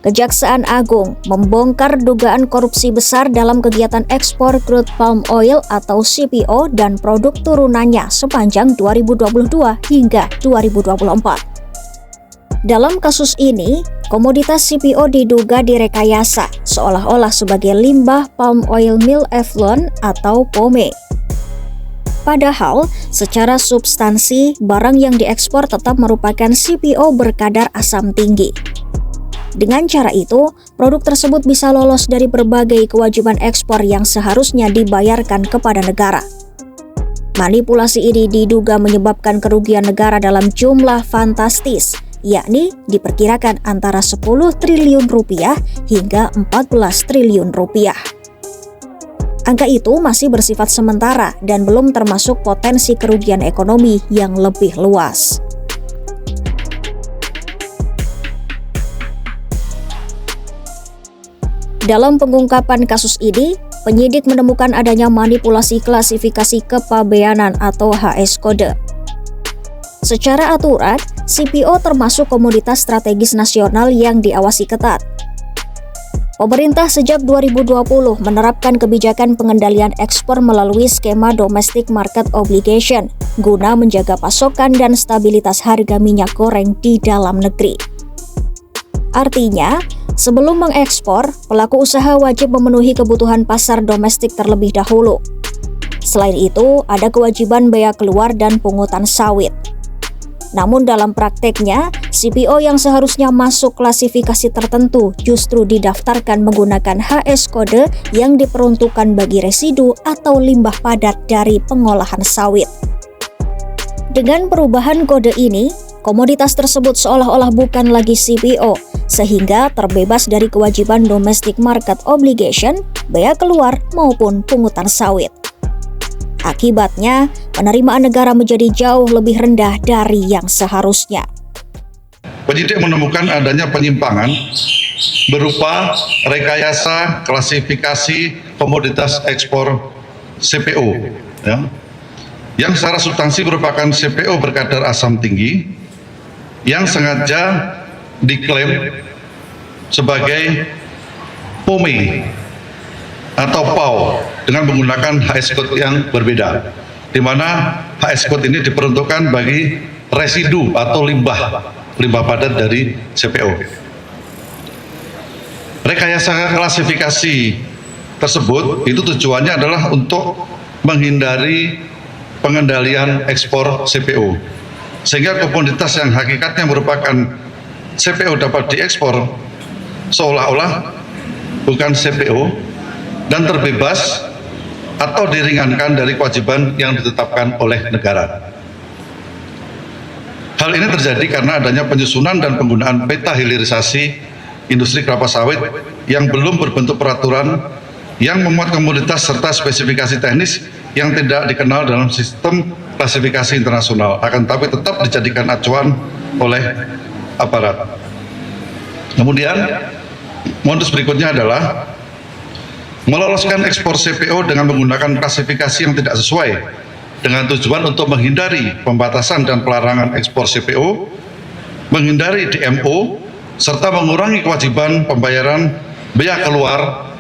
Kejaksaan Agung membongkar dugaan korupsi besar dalam kegiatan ekspor crude palm oil atau CPO dan produk turunannya sepanjang 2022 hingga 2024. Dalam kasus ini, komoditas CPO diduga direkayasa seolah-olah sebagai limbah palm oil meal effluent atau POME. Padahal, secara substansi, barang yang diekspor tetap merupakan CPO berkadar asam tinggi. Dengan cara itu, produk tersebut bisa lolos dari berbagai kewajiban ekspor yang seharusnya dibayarkan kepada negara. Manipulasi ini diduga menyebabkan kerugian negara dalam jumlah fantastis, yakni diperkirakan antara 10 triliun rupiah hingga 14 triliun rupiah. Angka itu masih bersifat sementara dan belum termasuk potensi kerugian ekonomi yang lebih luas. Dalam pengungkapan kasus ini, penyidik menemukan adanya manipulasi klasifikasi kepabeanan atau HS kode. Secara aturan, CPO termasuk komoditas strategis nasional yang diawasi ketat. Pemerintah sejak 2020 menerapkan kebijakan pengendalian ekspor melalui skema Domestic Market Obligation guna menjaga pasokan dan stabilitas harga minyak goreng di dalam negeri. Artinya, sebelum mengekspor, pelaku usaha wajib memenuhi kebutuhan pasar domestik terlebih dahulu. Selain itu, ada kewajiban bea keluar dan pungutan sawit. Namun dalam prakteknya, CPO yang seharusnya masuk klasifikasi tertentu justru didaftarkan menggunakan HS kode yang diperuntukkan bagi residu atau limbah padat dari pengolahan sawit. Dengan perubahan kode ini, komoditas tersebut seolah-olah bukan lagi CPO, sehingga terbebas dari kewajiban Domestic Market Obligation, bea keluar maupun pungutan sawit. Akibatnya, penerimaan negara menjadi jauh lebih rendah dari yang seharusnya. Penyidik menemukan adanya penyimpangan berupa rekayasa klasifikasi komoditas ekspor CPO, yang secara substansi merupakan CPO berkadar asam tinggi, yang sengaja diklaim sebagai POME atau PAO dengan menggunakan HS code yang berbeda, di mana HS code ini diperuntukkan bagi residu atau limbah padat dari CPO. Rekayasa klasifikasi tersebut itu tujuannya adalah untuk menghindari pengendalian ekspor CPO, sehingga komoditas yang hakikatnya merupakan CPO dapat diekspor seolah-olah bukan CPO dan terbebas atau diringankan dari kewajiban yang ditetapkan oleh negara. Hal ini terjadi karena adanya penyusunan dan penggunaan peta hilirisasi industri kelapa sawit yang belum berbentuk peraturan yang memuat komoditas serta spesifikasi teknis yang tidak dikenal dalam sistem klasifikasi internasional, akan tapi tetap dijadikan acuan oleh aparat. Kemudian, modus berikutnya adalah meloloskan ekspor CPO dengan menggunakan klasifikasi yang tidak sesuai dengan tujuan untuk menghindari pembatasan dan pelarangan ekspor CPO, menghindari DMO, serta mengurangi kewajiban pembayaran bea keluar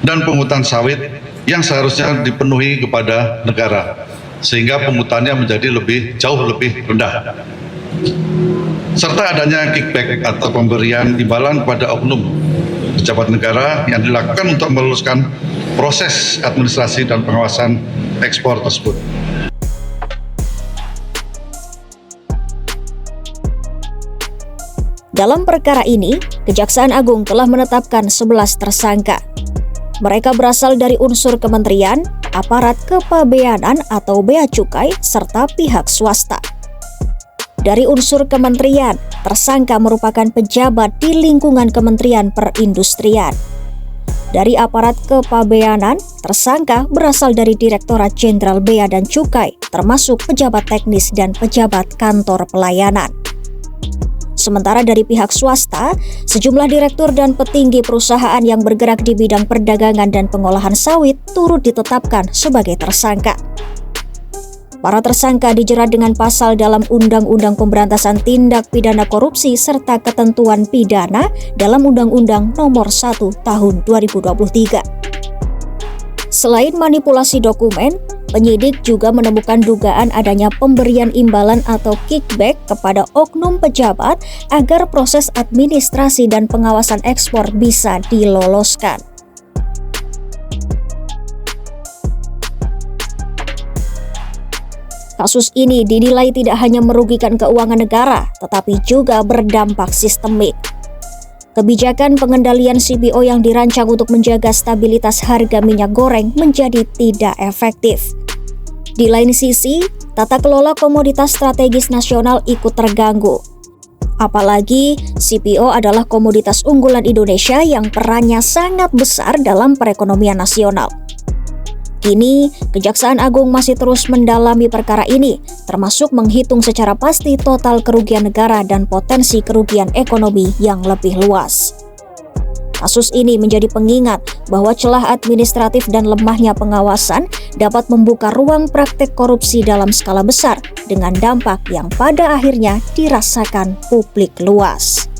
dan pungutan sawit yang seharusnya dipenuhi kepada negara, sehingga pungutannya menjadi jauh lebih rendah. Serta adanya kickback atau pemberian imbalan pada oknum pejabat negara yang dilakukan untuk meluluskan proses administrasi dan pengawasan ekspor tersebut. Dalam perkara ini, Kejaksaan Agung telah menetapkan 11 tersangka. Mereka berasal dari unsur kementerian, aparat kepabeanan atau bea cukai, serta pihak swasta. Dari unsur kementerian, tersangka merupakan pejabat di lingkungan Kementerian Perindustrian. Dari aparat kepabeanan, tersangka berasal dari Direktorat Jenderal Bea dan Cukai, termasuk pejabat teknis dan pejabat kantor pelayanan. Sementara dari pihak swasta, sejumlah direktur dan petinggi perusahaan yang bergerak di bidang perdagangan dan pengolahan sawit turut ditetapkan sebagai tersangka. Para tersangka dijerat dengan pasal dalam Undang-Undang Pemberantasan Tindak Pidana Korupsi serta ketentuan pidana dalam Undang-Undang Nomor 1 Tahun 2023. Selain manipulasi dokumen, penyidik juga menemukan dugaan adanya pemberian imbalan atau kickback kepada oknum pejabat agar proses administrasi dan pengawasan ekspor bisa diloloskan. Kasus ini dinilai tidak hanya merugikan keuangan negara, tetapi juga berdampak sistemik. Kebijakan pengendalian CPO yang dirancang untuk menjaga stabilitas harga minyak goreng menjadi tidak efektif. Di lain sisi, tata kelola komoditas strategis nasional ikut terganggu. Apalagi CPO adalah komoditas unggulan Indonesia yang perannya sangat besar dalam perekonomian nasional. Kini, Kejaksaan Agung masih terus mendalami perkara ini, termasuk menghitung secara pasti total kerugian negara dan potensi kerugian ekonomi yang lebih luas. Kasus ini menjadi pengingat bahwa celah administratif dan lemahnya pengawasan dapat membuka ruang praktek korupsi dalam skala besar dengan dampak yang pada akhirnya dirasakan publik luas.